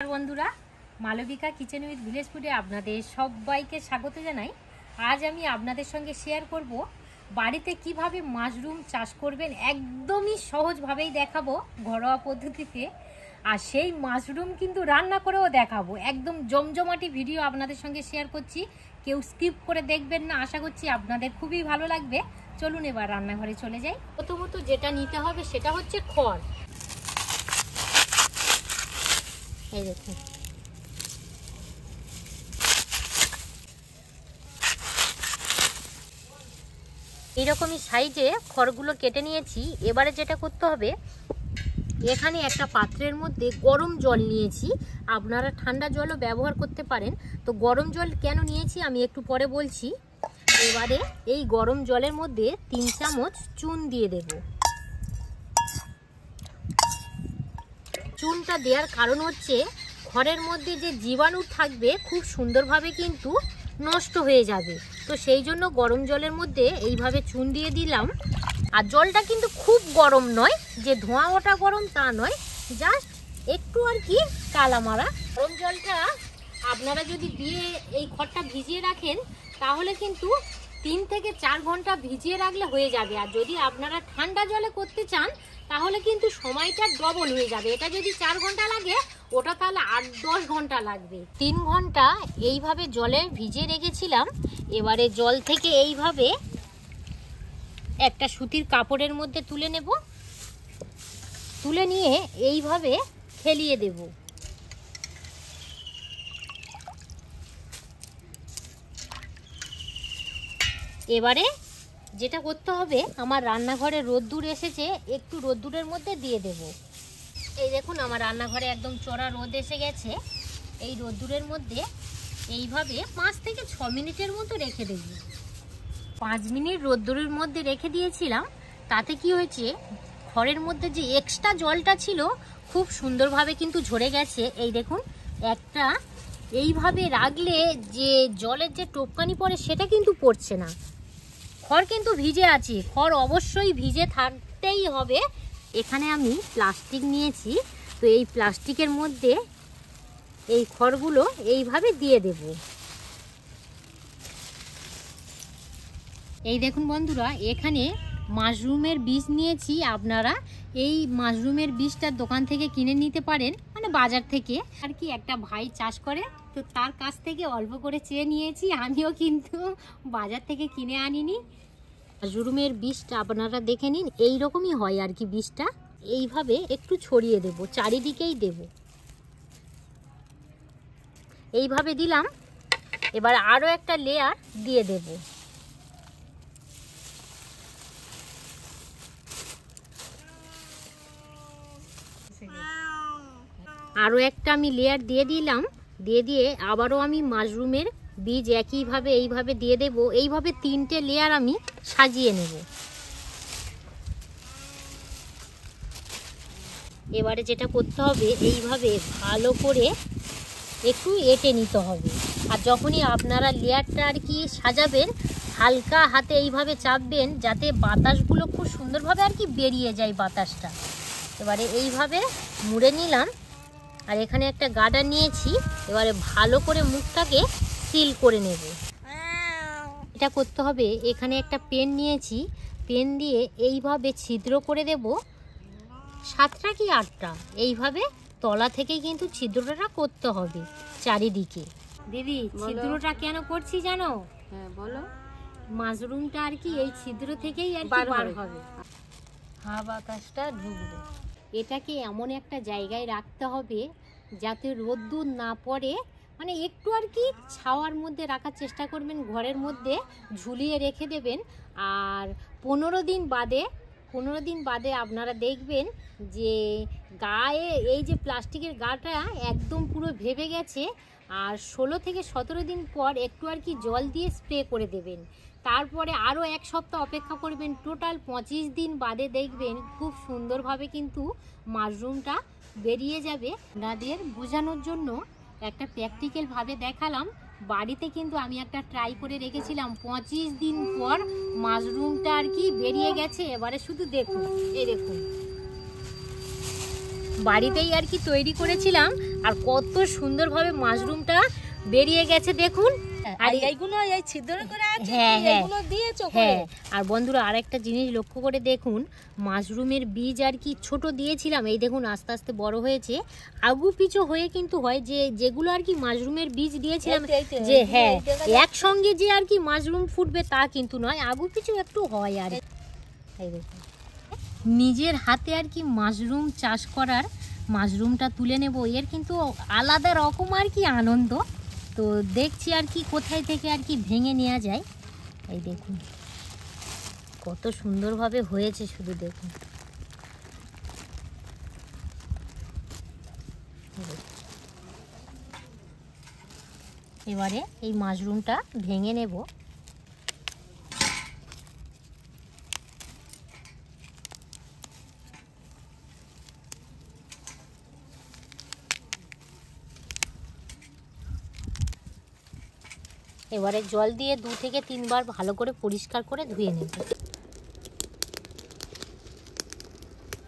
বন্ধুরা, Malavika kitchen with village ফুডে আপনাদের সবাইকে স্বাগত জানাই। আজ আমি আপনাদের সঙ্গে শেয়ার করব বাড়িতে কিভাবে মাশরুম চাষ করবেন। একদমই সহজভাবেই দেখাবো, ঘরোয়া পদ্ধতিতে। আর সেই মাশরুম কিন্তু রান্না করেও দেখাবো। একদম জমজমাটি ভিডিও আপনাদের সঙ্গে শেয়ার করছি, কেউ স্কিপ করে দেখবেন না। আশা করছি আপনাদের খুবই ভালো লাগবে। চলুন এবার রান্নাঘরে চলে যাই। প্রথমত যেটা নিতে হবে সেটা হচ্ছে খড়। এই দেখুন, এইরকমই সাইজে খড়গুলো কেটে নিয়েছি। এবারে যেটা করতে হবে, এখানে একটা পাত্রের মধ্যে গরম জল নিয়েছি। আপনারা ঠান্ডা জলও ব্যবহার করতে পারেন। তো গরম জল কেন নিয়েছি আমি একটু পরে বলছি। এবারে এই গরম জলের মধ্যে 3 চামচ চুন দিয়ে দেব। চুনটা দেওয়ার কারণ হচ্ছে খড়ের মধ্যে যে জীবাণু থাকবে খুব সুন্দরভাবে কিন্তু নষ্ট হয়ে যাবে। তো সেই জন্য গরম জলের মধ্যে এইভাবে চুন দিয়ে দিলাম। আর জলটা কিন্তু খুব গরম নয়, যে ধোঁয়া ওঠা গরম তা নয়, জাস্ট একটু আর কি কালা মারা। গরম জলটা আপনারা যদি দিয়ে এই খড়টা ভিজিয়ে রাখেন তাহলে কিন্তু 3 থেকে 4 ঘন্টা ভিজিয়ে রাখলে হয়ে যাবে। আর যদি আপনারা ঠান্ডা জলে করতে চান তাহলে কিন্তু সময়টা ডবল হয়ে যাবে। এটা যদি 4 ঘন্টা লাগে, ওটা তাহলে 8-10 ঘন্টা লাগবে। 3 ঘন্টা এইভাবে জলে ভিজিয়ে রেখেছিলাম। এবারে জল থেকে এইভাবে একটা সুতির কাপড়ের মধ্যে তুলে নেব। তুলে নিয়ে এইভাবে ফেলিয়ে দেব। এবারে যেটা করতে হবে, আমার রান্নাঘরে রোদ্দুর এসেছে, একটু রোদ্দুরের মধ্যে দিয়ে দেব। এই দেখুন, আমার রান্নাঘরে একদম চড়া রোদ এসে গেছে। এই রোদ্দুরের মধ্যে এইভাবে 5 থেকে 6 মিনিটের মতো রেখে দেব। 5 মিনিট রোদ্দুরের মধ্যে রেখে দিয়েছিলাম। তাতে কি হয়েছে, খড়ের মধ্যে যে এক্সট্রা জলটা ছিল খুব সুন্দরভাবে কিন্তু ঝরে গেছে। এই দেখুন, একটা এইভাবে রাখলে যে জলের যে টোপকানি পড়ে সেটা কিন্তু পড়ছে না। খড় কিন্তু ভিজে আছে, খড় অবশ্যই ভিজে থাকতেই হবে। এখানে আমি প্লাস্টিক নিয়েছি। তো এই প্লাস্টিকের মধ্যে এই খড়গুলো এইভাবে দিয়ে দেব। এই দেখুন বন্ধুরা, এখানে মাশরুমের বীজ নিয়েছি। আপনারা এই মাশরুমের বীজটা দোকান থেকে কিনে নিতে পারেন, মানে বাজার থেকে আর কি। একটা ভাই চাষ করে, তো তার কাছ থেকে অল্প করে চেয়ে নিয়েছি। আমিও কিন্তু বাজার থেকে কিনে আনিনি। মাশরুমের বীজটা আপনারা দেখে নিন, এইরকমই হয় আর কি। বীজটা এইভাবে একটু ছড়িয়ে দেব, চারিদিকেই দেব। এইভাবে দিলাম। এবার আরও একটা লেয়ার দিয়ে দেব। আরও একটা আমি লেয়ার দিয়ে দিলাম। দিয়ে আবারও আমি মাশরুমের বীজ একইভাবে এইভাবে দিয়ে দেব। এইভাবে 3টে লেয়ার আমি সাজিয়ে নেব। এবারে যেটা করতে হবে, এইভাবে ভালো করে একটু এঁটে নিতে হবে। আর যখনই আপনারা লেয়ারটা আর কি সাজাবেন, হালকা হাতে এইভাবে চাপবেন যাতে বাতাসগুলো খুব সুন্দরভাবে আর কি বেরিয়ে যায় বাতাসটা। এবারে এইভাবে মুড়ে নিলাম। আর এখানে একটা গার্ডার নিয়েছি। এবারে ভালো করে মুখটাকে সিল করে নেব। এটা করতে হবে, এখানে একটা পেন নিয়েছি। পেন দিয়ে এইভাবে ছিদ্র করে দেব 7টা কি 8টা। এইভাবে তলা থেকে কিন্তু ছিদ্রটা করতে হবে চারিদিকে। দিদি, ছিদ্রটা কেন করছি জানো? হ্যাঁ বলো। মাশরুমটা আর কি এই ছিদ্র থেকেই আর কি বার হবে, হাওয়া বাতাসটা ঢুকবে। এটাকে এমন একটা জায়গায় রাখতে হবে যাতে রোদ্দুর না পড়ে, মানে একটু আর কি ছাওয়ার মধ্যে রাখার চেষ্টা করবেন। ঘরের মধ্যে ঝুলিয়ে রেখে দেবেন। আর 15 দিন বাদে আপনারা দেখবেন যে গায়ে এই যে প্লাস্টিকের গাটা একদম পুরো ভেবে গেছে। আর 16 থেকে 17 দিন পর একটু আর কি জল দিয়ে স্প্রে করে দেবেন। তারপরে আরও 1 সপ্তাহ অপেক্ষা করবেন। টোটাল 25 দিন বাদে দেখবেন খুব সুন্দরভাবে কিন্তু মাশরুমটা বেরিয়ে যাবে। আপনাদের বোঝানোর জন্য একটা প্র্যাকটিক্যালভাবে দেখালাম। বাড়িতে কিন্তু আমি একটা ট্রাই করে রেখেছিলাম। 25 দিন পর মাশরুমটা আর কি বেরিয়ে গেছে। এবারে শুধু দেখুন, এই দেখুন, বাড়িতেই আর কি তৈরি করেছিলাম। আর কত সুন্দরভাবে মাশরুমটা বেরিয়ে গেছে দেখুন। আর এইগুলো এই ছিদ্র করে আছে, এগুলো দিয়েছো। হ্যাঁ, আর বন্ধুরা আরেকটা জিনিস লক্ষ্য করে দেখুন, মাশরুমের বীজ আর কি ছোট দিয়েছিলাম, এই দেখুন আস্তে আস্তে বড় হয়েছে। আগু পিছু হয়ে কিন্তু হয় যে যেগুলো আর কি মাশরুমের বীজ দিয়েছিলাম যে হ্যাঁ একসঙ্গে যে আর কি মাশরুম ফুটবে তা কিন্তু নয়, আগু পিছু একটু হয়। আর এই দেখুন নিজের হাতে আর কি মাশরুম চাষ করার, মাশরুমটা তুলে নেব, এর কিন্তু আলাদা রকম আর কি আনন্দ। তো দেখছি আর কি কোথায় থেকে আর কি ভেঙে নেওয়া যায়। এই দেখুন কত সুন্দরভাবে হয়েছে, শুধু দেখুন। এবারে এই মাশরুমটা ভেঙে নেব। এবারে জল দিয়ে 2 থেকে 3 বার ভালো করে পরিষ্কার করে ধুয়ে নেব।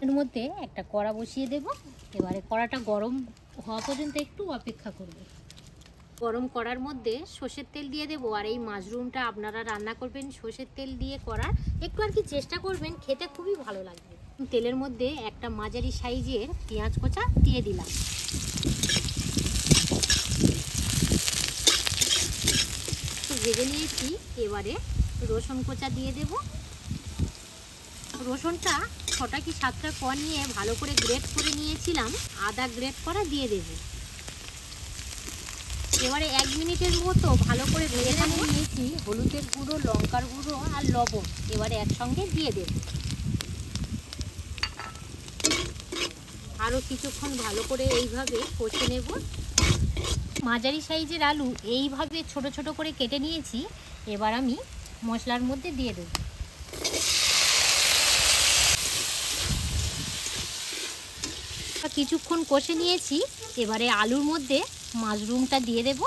এর মধ্যে একটা কড়া বসিয়ে দেব। এবারে কড়াটা গরম হওয়া পর্যন্ত একটু অপেক্ষা করব। গরম কড়ার মধ্যে সর্ষের তেল দিয়ে দেব। আর এই মাশরুমটা আপনারা রান্না করবেন সর্ষের তেল দিয়ে করার, একটু আর কি চেষ্টা করবেন, খেতে খুবই ভালো লাগবে। তেলের মধ্যে একটা মাঝারি সাইজের পেঁয়াজ কোচা দিয়ে দিলাম। ভেজে নিয়েছি। এবারে রসুন কোচা দিয়ে দেব। রসুনটা 6টা কি 7টা কোয়া নিয়ে ভালো করে গ্রেট করে নিয়েছিলাম, আদা গ্রেট করা দিয়ে দেব। এবারে 1 মিনিটের মতো ভালো করে ভেজে নিয়েছি। হলুদের গুঁড়ো, লঙ্কার গুঁড়ো আর লবণ এবারে একসঙ্গে দিয়ে দেব। আরও কিছুক্ষণ ভালো করে এইভাবে কষে নেব। মাঝারি সাইজের আলু এইভাবে ছোট ছোট করে কেটে নিয়েছি। এবার আমি মশলার মধ্যে দিয়ে দেব। কিছুক্ষণ কষে নিয়েছি। এবারে আলুর মধ্যে মাশরুমটা দিয়ে দেব।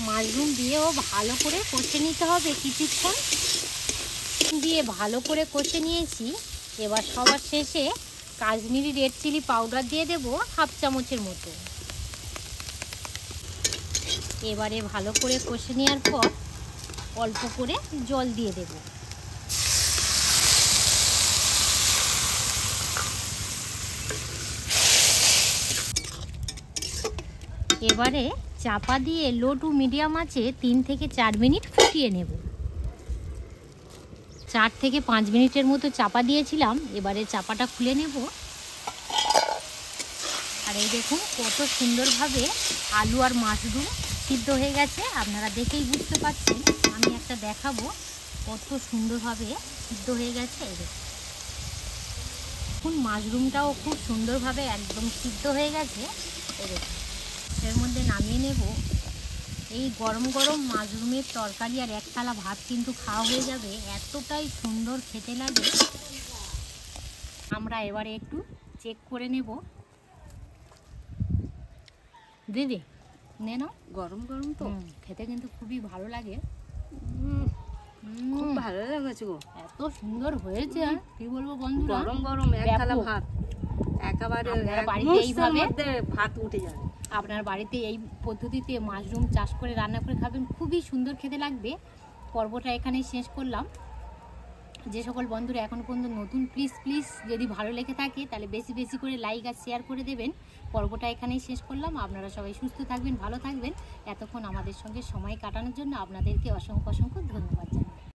মাশরুম দিয়েও ভালো করে কষে নিতে হবে কিছুক্ষণ। দিয়ে ভালো করে কষে নিয়েছি। এবার সবার শেষে কাশ্মীরি রেড চিলি পাউডার দিয়ে দেব 1/2 চামচের মতো। এবারে ভালো করে কষে নেওয়ার পর অল্প করে জল দিয়ে দেব। এবারে চাপা দিয়ে লো টু মিডিয়াম আঁচে 3 থেকে 4 মিনিট ফুটিয়ে নেব। 4 থেকে 5 মিনিটের মতো চাপা দিয়েছিলাম। এবারে চাপাটা খুলে নেব। আর এই দেখুন কত সুন্দরভাবে আলু আর মাশরুম সিদ্ধ হয়ে গেছে, আপনারা দেখেই বুঝতে পারছেন। আমি একটা দেখাবো কত সুন্দরভাবে সিদ্ধ হয়ে গেছে। এই দেখুন মাশরুমটাও খুব সুন্দরভাবে একদম সিদ্ধ হয়ে গেছে। এই দেখুন এর মধ্যে নামিয়ে নেব। এই গরম গরম মাশরুমের তরকারি আর 1 থালা ভাত কিন্তু খাওয়া হয়ে যাবে, এতটাই সুন্দর খেতে লাগে। আমরা এবারে একটু চেক করে নেব। দিদি নে নাও, গরম গরম তো খেতে কিন্তু খুবই ভালো লাগে। খুব ভালো লেগেছে গো, এত সুন্দর হয়েছে কি বলবো বন্ধুরা। গরম গরম 1 থালা ভাত একেবারে বাড়িতে এইভাবে ভাত উঠে যাবে। আপনার বাড়িতে এই পদ্ধতিতে মাশরুম চাষ করে রান্না করে খাবেন, খুবই সুন্দর খেতে লাগবে। পর্বটা এখানেই শেষ করলাম। যে সকল বন্ধুরা এখন পর্যন্ত নতুন, প্লিজ যদি ভালো লেগে থাকে তাহলে বেশি বেশি করে লাইক আর শেয়ার করে দেবেন। পর্বটা এখানেই শেষ করলাম। আপনারা সবাই সুস্থ থাকবেন, ভালো থাকবেন। এতক্ষণ আমাদের সঙ্গে সময় কাটানোর জন্য আপনাদেরকে অসংখ্য ধন্যবাদ জানাই।